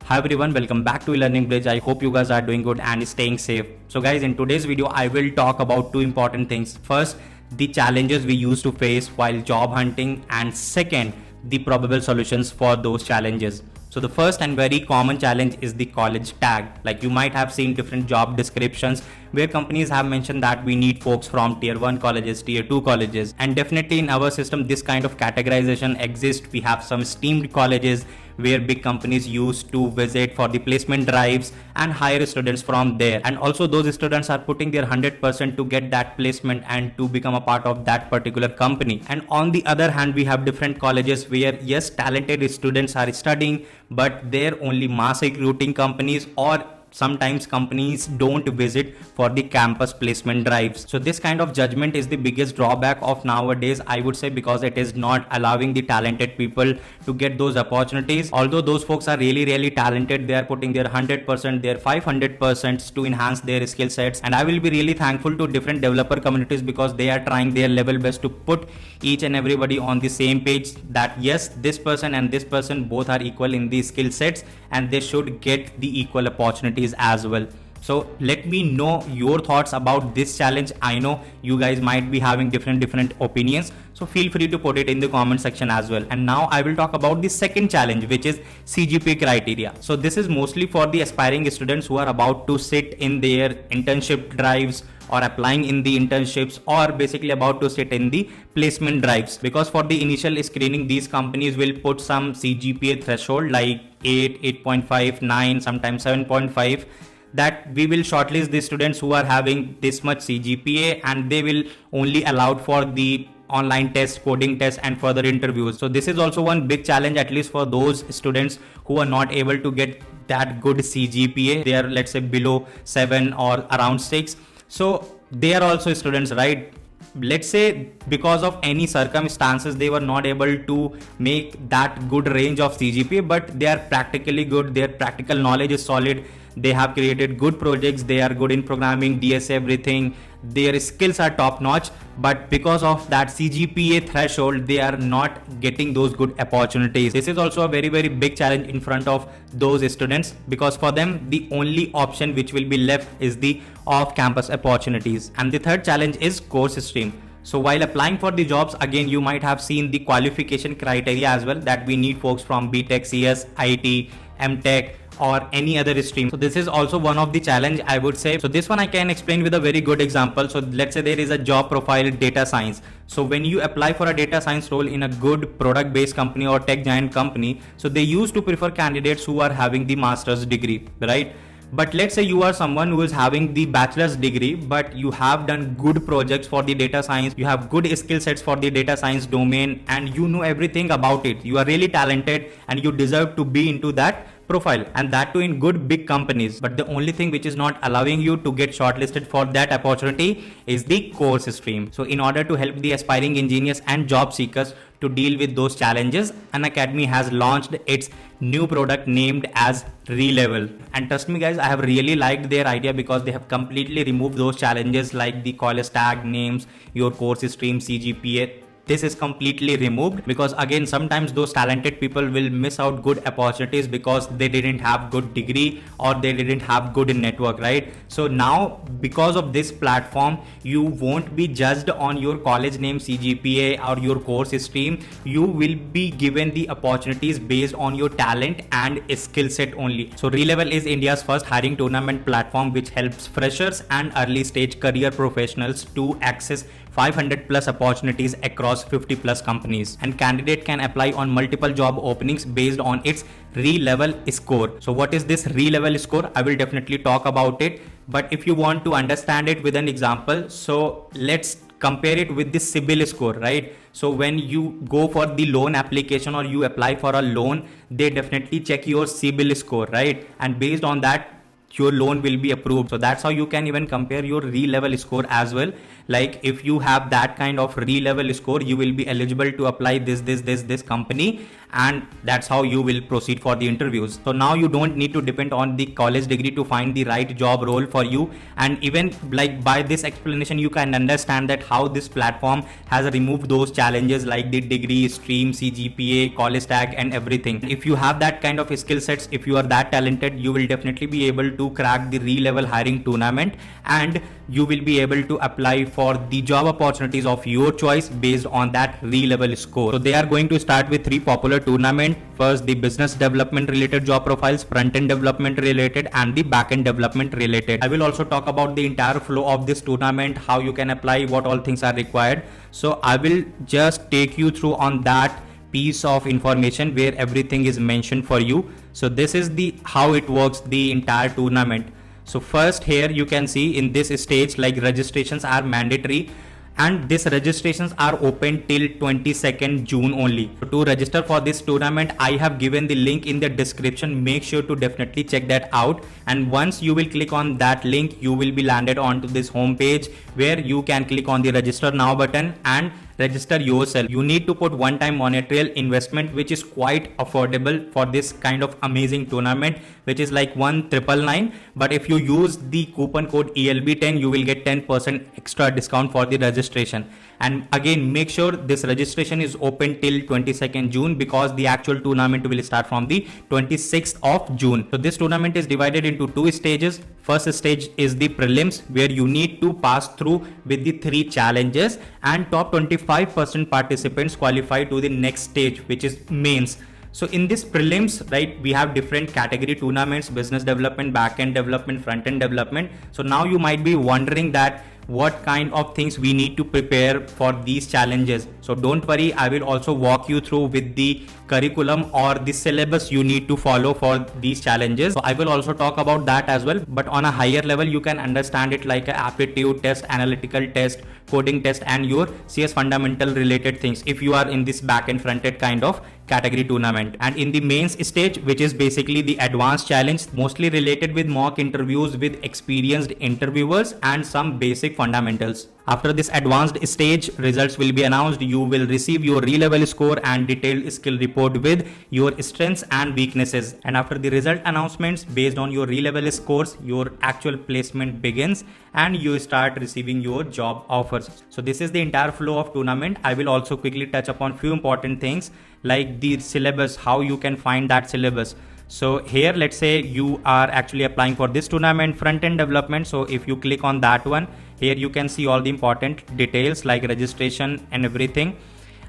Hi everyone, welcome back to Learning Bridge. I hope you guys are doing good and staying safe. So guys, in today's video, I will talk about two important things. First, the challenges we used to face while job hunting, and second, the probable solutions for those challenges. So the first and very common challenge is the college tag. Like you might have seen different job descriptions where companies have mentioned that we need folks from tier 1 colleges, tier 2 colleges, and definitely in our system this kind of categorization exists. We have some esteemed colleges where big companies used to visit for the placement drives and hire students from there, and also those students are putting their 100% to get that placement and to become a part of that particular company. And on the other hand, we have different colleges where yes, talented students are studying, but they're only mass recruiting companies, or sometimes companies don't visit for the campus placement drives. So this kind of judgment is the biggest drawback of nowadays, I would say, because it is not allowing the talented people to get those opportunities. Although those folks are really talented, they are putting their 100%, their 500% to enhance their skill sets. And I will be really thankful to different developer communities because they are trying their level best to put each and everybody on the same page that yes, this person and this person both are equal in the skill sets and they should get the equal opportunities as well. So let me know your thoughts about this challenge. I know you guys might be having different opinions, so feel free to put it in the comment section as well. And now I will talk about the second challenge, which is CGPA criteria. So this is mostly for the aspiring students who are about to sit in their internship drives or applying in the internships, or basically about to sit in the placement drives, because for the initial screening these companies will put some CGPA threshold like 8, 8.5, 9, sometimes 7.5, that we will shortlist the students who are having this much CGPA, and they will only allowed for the online test, coding test, and further interviews. So this is also one big challenge, at least for those students who are not able to get that good CGPA. They are, let's say, below 7 or around 6. So they are also students, right? Let's say because of any circumstances they were not able to make that good range of CGPA, but they are practically good, their practical knowledge is solid, they have created good projects, they are good in programming, DS, everything, their skills are top notch, but because of that CGPA threshold they are not getting those good opportunities. This is also a very big challenge in front of those students, because for them the only option which will be left is the off-campus opportunities. And the third challenge is course stream. So while applying for the jobs, again you might have seen the qualification criteria as well, that we need folks from BTech, CS, IT, MTech, or any other stream. So this is also one of the challenge, I would say. So this one I can explain with a very good example. So let's say there is a job profile data science. So when you apply for a data science role in a good product based company or tech giant company, so they used to prefer candidates who are having the master's degree, right? But let's say you are someone who is having the bachelor's degree, but you have done good projects for the data science, you have good skill sets for the data science domain, and you know everything about it, you are really talented and you deserve to be into that profile, and that too in good big companies. But the only thing which is not allowing you to get shortlisted for that opportunity is the course stream. So in order to help the aspiring engineers and job seekers to deal with those challenges, Unacademy has launched its new product named as Relevel. And trust me guys, I have really liked their idea because they have completely removed those challenges like the college tag, names, your course stream, CGPA. This is completely removed, because again sometimes those talented people will miss out good opportunities because they didn't have good degree or they didn't have good network, right? So now because of this platform, you won't be judged on your college name, CGPA, or your course stream. You will be given the opportunities based on your talent and skill set only. So Relevel is India's first hiring tournament platform which helps freshers and early stage career professionals to access 500 plus opportunities across 50 plus companies, and candidate can apply on multiple job openings based on its Relevel score. So what is this Relevel score? I will definitely talk about it, but if you want to understand it with an example, so let's compare it with the CIBIL score, right? So when you go for the loan application or you apply for a loan, they definitely check your CIBIL score, right? And based on that your loan will be approved. So that's how you can even compare your re-level score as well. Like if you have that kind of re-level score, you will be eligible to apply this company, and that's how you will proceed for the interviews. So now you don't need to depend on the college degree to find the right job role for you. And even like by this explanation, you can understand that how this platform has removed those challenges like the degree, stream, CGPA, college tag and everything. If you have that kind of skill sets, if you are that talented, you will definitely be able to crack the re-level hiring tournament, and you will be able to apply for the job opportunities of your choice based on that re-level score. So they are going to start with 3 popular tournament. First, the business development related job profiles, front-end development related and the back-end development related. I will also talk about the entire flow of this tournament, how you can apply, what all things are required. So I will just take you through on that piece of information where everything is mentioned for you. So this is the how it works, the entire tournament. So first here you can see in this stage, like registrations are mandatory, and these registrations are open till 22nd June only. So to register for this tournament, I have given the link in the description. Make sure to definitely check that out. And once you will click on that link, you will be landed onto this home page where you can click on the register now button and register yourself. You need to put one-time monetary investment, which is quite affordable for this kind of amazing tournament, which is like 1,999. But if you use the coupon code ELB10, you will get 10% extra discount for the registration. And again, make sure this registration is open till 22nd June because the actual tournament will start from the 26th of June. So this tournament is divided into 2 stages. First stage is the prelims, where you need to pass through with the 3 challenges, and top 25% participants qualify to the next stage, which is mains. So in this prelims, right, we have different category tournaments: business development, back-end development, front-end development. So now you might be wondering that what kind of things we need to prepare for these challenges. So don't worry, I will also walk you through with the curriculum or the syllabus you need to follow for these challenges. So I will also talk about that as well, but on a higher level you can understand it like an aptitude test, analytical test, coding test and your CS fundamental related things if you are in this back and front end kind of category tournament. And in the mains stage, which is basically the advanced challenge, mostly related with mock interviews with experienced interviewers and some basic fundamentals. After this advanced stage, results will be announced. You will receive your re-level score and detailed skill report with your strengths and weaknesses. And after the result announcements, based on your re-level scores, your actual placement begins and you start receiving your job offers. So this is the entire flow of tournament. I will also quickly touch upon few important things like the syllabus, how you can find that syllabus. So here, let's say you are actually applying for this tournament, front-end development. So if you click on that one, here you can see all the important details like registration and everything.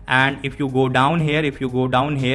And if you go down here,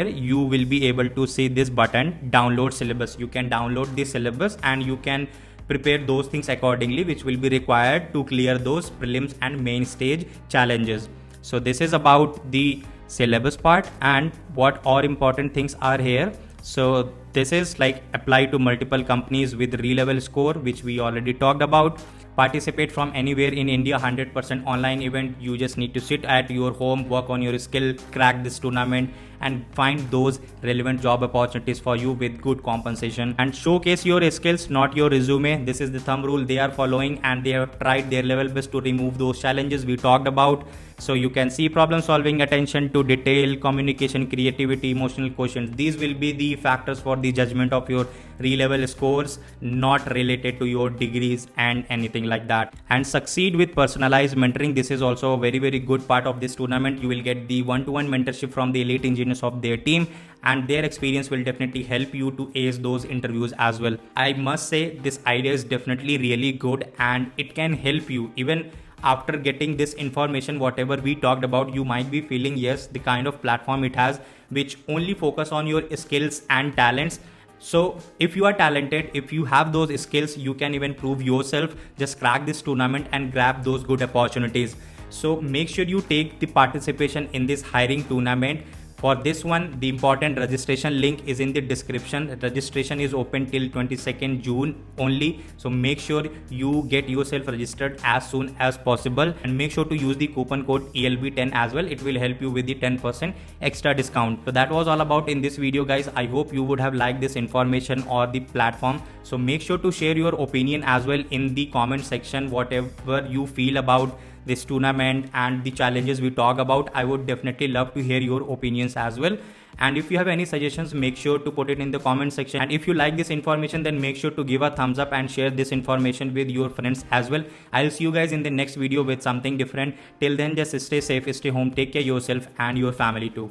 you will be able to see this button, download syllabus. You can download the syllabus and you can prepare those things accordingly, which will be required to clear those prelims and main stage challenges. So this is about the syllabus part and what all important things are here. So this is like apply to multiple companies with re-level score, which we already talked about. Participate from anywhere in India, 100% online event. You just need to sit at your home, work on your skill, crack this tournament and find those relevant job opportunities for you with good compensation and showcase your skills, not your resume. This is the thumb rule they are following and they have tried their level best to remove those challenges we talked about. So you can see problem solving, attention to detail, communication, creativity, emotional quotient. These will be the factors for the judgment of your re-level scores, not related to your degrees and anything like that. And succeed with personalized mentoring. This is also a very, very good part of this tournament. You will get the one-to-one mentorship from the elite engineers of their team, and their experience will definitely help you to ace those interviews as well. I must say this idea is definitely really good and it can help you. Even after getting this information, whatever we talked about, you might be feeling, yes, the kind of platform it has which only focus on your skills and talents. So if you are talented, if you have those skills, you can even prove yourself. Just crack this tournament and grab those good opportunities. So make sure you take the participation in this hiring tournament For this one, the important registration link is in the description. Registration is open till 22nd June only. So make sure you get yourself registered as soon as possible, and make sure to use the coupon code ELB10 as well. It will help you with the 10% extra discount. So that was all about in this video, guys. I hope you would have liked this information or the platform. So make sure to share your opinion as well in the comment section, whatever you feel about this tournament and the challenges we talk about. I would definitely love to hear your opinions as well. And if you have any suggestions, make sure to put it in the comment section. And if you like this information, then make sure to give a thumbs up and share this information with your friends as well. I'll see you guys in the next video with something different. Till then, just stay safe, stay home, take care of yourself and your family too.